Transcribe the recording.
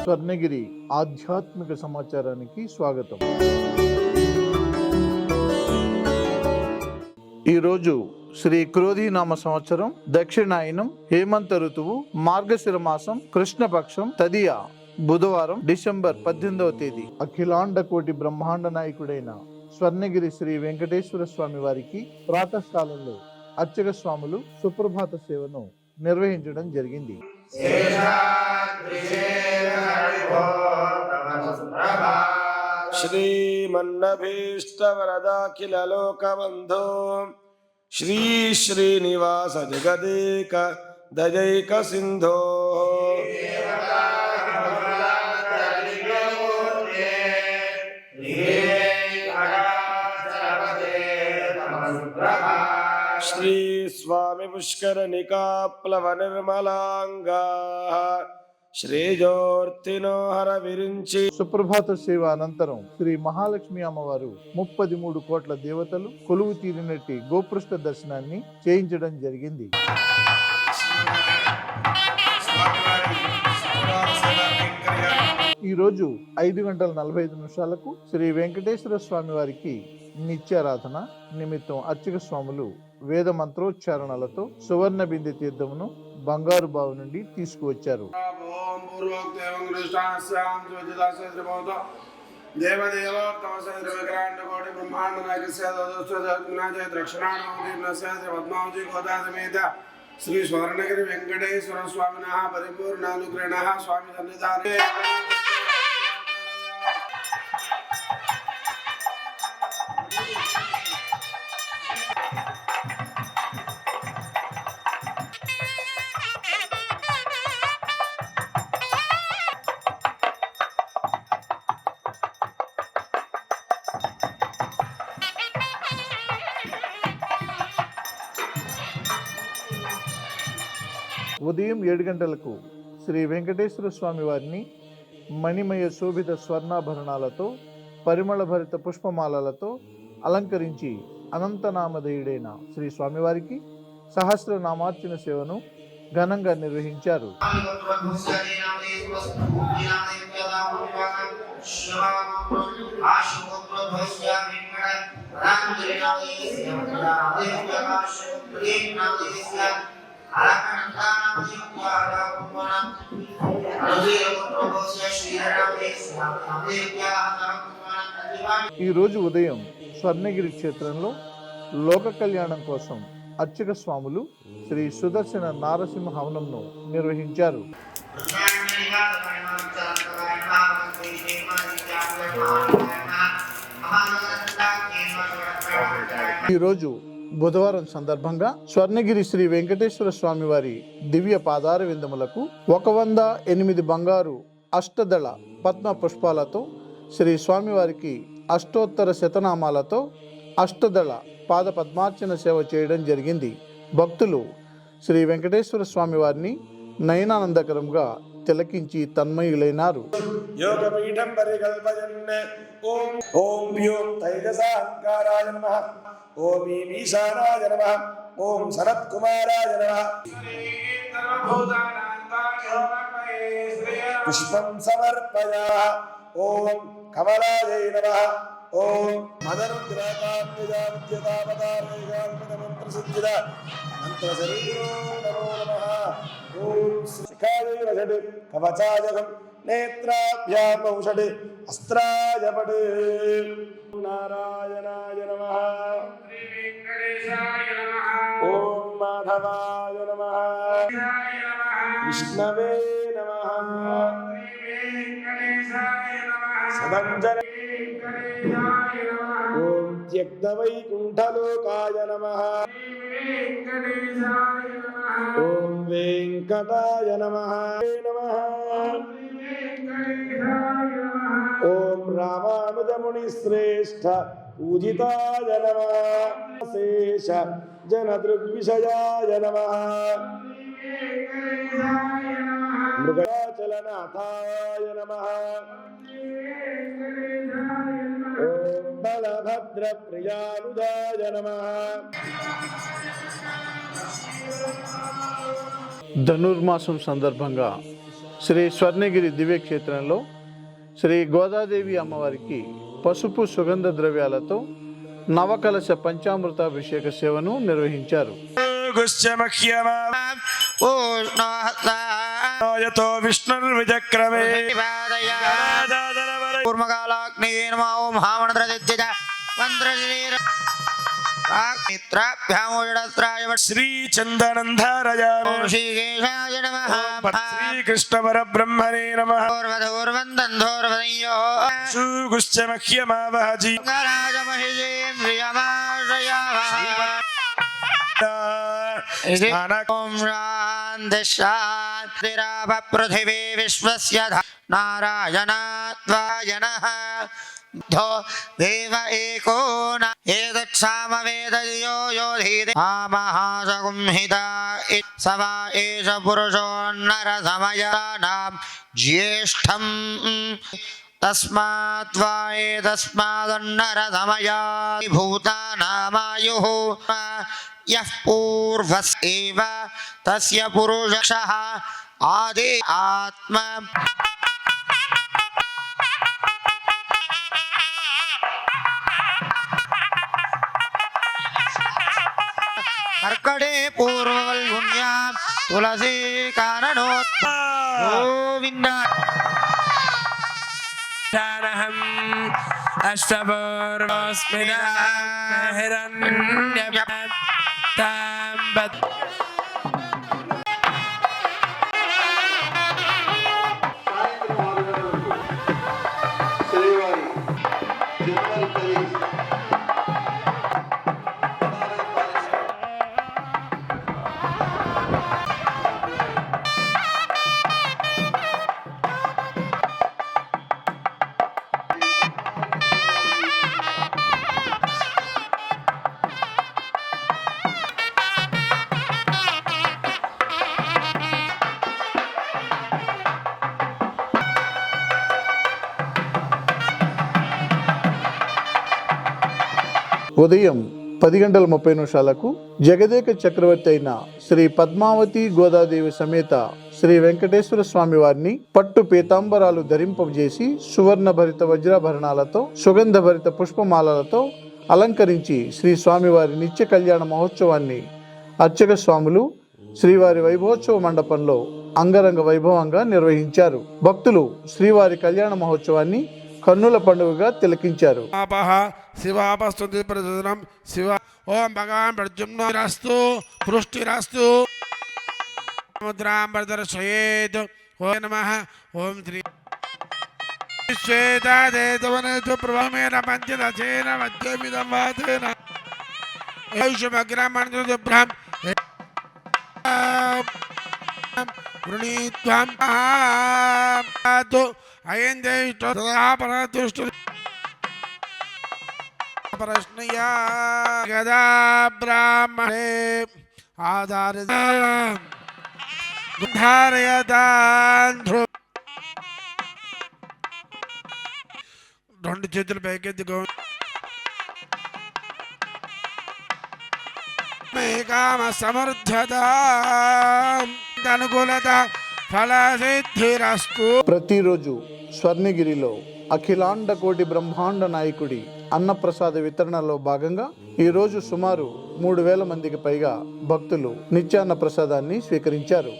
స్వర్ణగిరి ఆధ్యాత్మిక సమాచారానికి స్వాగతం. ఈరోజు శ్రీ క్రోధీనామ సంవత్సరం, దక్షిణాయనం, హేమంత ఋతువు, మార్గశిర మాసం, కృష్ణపక్షం, తదియ, బుధవారం, డిసెంబర్ 18వ తేదీ. అఖిలాండ కోటి బ్రహ్మాండ నాయకుడైన స్వర్ణగిరి శ్రీ వెంకటేశ్వర స్వామి వారికి ప్రాతకాలంలో అర్చక స్వాములు సుప్రభాత సేవను నిర్వహించడం జరిగింది. శ్రీమన్నభీష్టవరదాఖిల లోకబంధో శ్రీ శ్రీనివాస జగదేక దయైక సింధో శ్రీ స్వామి పుష్కరనికా ప్లవ నిర్మలాంగా శ్రేజోర్తినోహర విరించి. సుప్రభాత సేవ అనంతరం శ్రీ మహాలక్ష్మి అమ్మవారు 33 కోట్ల దేవతలు కొలువు తీరినట్టి గోపృష్ఠ దర్శనాన్ని చేయించడం జరిగింది. ఈ రోజు 5:45 శ్రీ వెంకటేశ్వర స్వామి వారికి నిత్యారాధన నిమిత్తం అర్చక స్వాములు వేద మంత్రోచ్చారణలతో సువర్ణ బిందె తీర్థమును బంగారు బావి నుండి తీసుకువచ్చారు. శ్రీ స్వర్ణగిరి వెంకటేశ్వర స్వామిన పరిపూర్ణానుగ్రహణ స్వామి సన్నిధానే. ఉదయం 7 గంటలకు శ్రీ వెంకటేశ్వర స్వామి వారిని మణిమయ శోభిత స్వర్ణాభరణాలతో పరిమళ భరిత పుష్పమాలలతో అలంకరించి అనంతనామధేయుడైన శ్రీ స్వామివారికి సహస్రనామార్చన సేవను ఘనంగా నిర్వహించారు. ఈ రోజు ఉదయం స్వర్ణగిరి క్షేత్రంలో లోక కళ్యాణం కోసం అర్చక స్వాములు శ్రీ సుదర్శన నారసింహ హవనంను నిర్వహించారు. ఈరోజు బుధవారం సందర్భంగా స్వర్ణగిరి శ్రీ వెంకటేశ్వర స్వామి వారి దివ్య పాదార విందములకు 108 బంగారు అష్టదళ పద్మ పుష్పాలతో శ్రీ స్వామివారికి అష్టోత్తర శతనామాలతో అష్టదళ పాద పద్మార్చన సేవ చేయడం జరిగింది. భక్తులు శ్రీ వెంకటేశ్వర స్వామి వారిని నయనానందకరంగా తిలకించి తన్మయులైనారు. యోగపీఠం పరికల్పయన్ ఓం ఓం వ్యోం తైజసాంకారాయ నమః, ఓం ఈశానాయ నమః, ఓం శరత్కుమారాయ నమః. పుష్పం సమర్పయామః. ఓం కమలాయై నమః. ఓం మదనుగ్రహకామ్యజావిద్యతావతారేగామితమంత్రసిద్ధిద మంత్రశరీరో నమో నమః. ఓం శిఖాయై వషడ్ కవచాయకం నేత్రాభ్యాం ఔషడ్ అస్త్రాయ పడ్. నారాయణాయ నమః. ఓం మాధవాయ నమః. విష్ణవే నమః. సదంజన. ఓం త్యక్తవైకుంఠలోకాయ నమః. ఓం వెంకటాయ నమః. ఓం రామానుజముని శ్రేష్ఠ పూజితాయ నమః. శేష జనదృగ్విషయాయ నమః. మృగచలనాథాయ నమః. ఓం బలభద్ర ప్రియానుదాయ నమః. ధనుర్మాసం సందర్భంగా శ్రీ స్వర్ణగిరి దివ్యక్షేత్రంలో శ్రీ గోదాదేవి అమ్మవారికి పసుపు సుగంధ ద్రవ్యాలతో నవకలశ పంచామృతాభిషేక సేవను నిర్వహించారు. యతో విష్ణుర్విచక్రమే శ్రీ చందనంధారయామి శ్రీకృష్ణ పరబ్రహ్మణే నమః సుగుశ్చమహ్యమావహజి పృథివీ విశ్వస్య నారాయణాత్వాయనః దేవ ఏకో ఏదక్షామవేదయో యోధీతే మహాసగుంహిత సవా ఏష పురుషోన్నరసమయానాం జ్యేష్ఠం తస్మాద్వా ఏతస్మాదన్నరసమయా భూతానామాయుః యః పూర్వస్యేవ తస్య పురుషః ఆది ఆత్మ. కర్కటే పూర్వవల్గుణ్యాం తులసీ కారణోత్ గోవింద. ఉదయం 10:30 జగదేక చక్రవర్తి అయిన శ్రీ పద్మావతి గోదాదేవి సమేత శ్రీ వెంకటేశ్వర స్వామి వారిని పట్టు పీతాంబరాలు ధరింపజేసి సువర్ణ భరిత వజ్రాభరణాలతో సుగంధ భరిత పుష్పమాలలతో అలంకరించి శ్రీ స్వామివారి నిత్య కళ్యాణ మహోత్సవాన్ని అర్చక స్వాములు శ్రీవారి వైభవోత్సవ మండపంలో అంగరంగ వైభవంగా నిర్వహించారు. భక్తులు శ్రీవారి కళ్యాణ మహోత్సవాన్ని కన్నుల పండుగగా తిలకించారు. శివాపస్తుతి ప్రచురం శివ ఓం భగవాన్ ప్రద్యుమ్నస్తు పృష్టిరస్తు సముద్రాం ప్రదర్శయేత్. ఓం నమః ఓం శ్రీ శ్వేతాదేతవనేతు ప్రభమేన పంచదశేన మధ్యమిదం వాతేన ఐషమగ్రమణుబ్రహ్మ వృణీత్వం మహాతో అయం దేష్టపరతుష్టు ప్రశ్నయా గదా బ్రాహ్మణే ఆధారిత ధారయదాంధ్రు. రెండు చేతులు పైకెత్తుకో. కామ సమర్థత అనుకూలత ఫలసిద్ధిరస్తు. ప్రతిరోజు స్వర్ణగిరిలో అఖిలాండ కోటి బ్రహ్మాండ నాయకుడి అన్నప్రసాద వితరణలో భాగంగా ఈరోజు సుమారు 3,000 మందికి పైగా భక్తులు నిత్యాన్న ప్రసాదాన్ని స్వీకరించారు.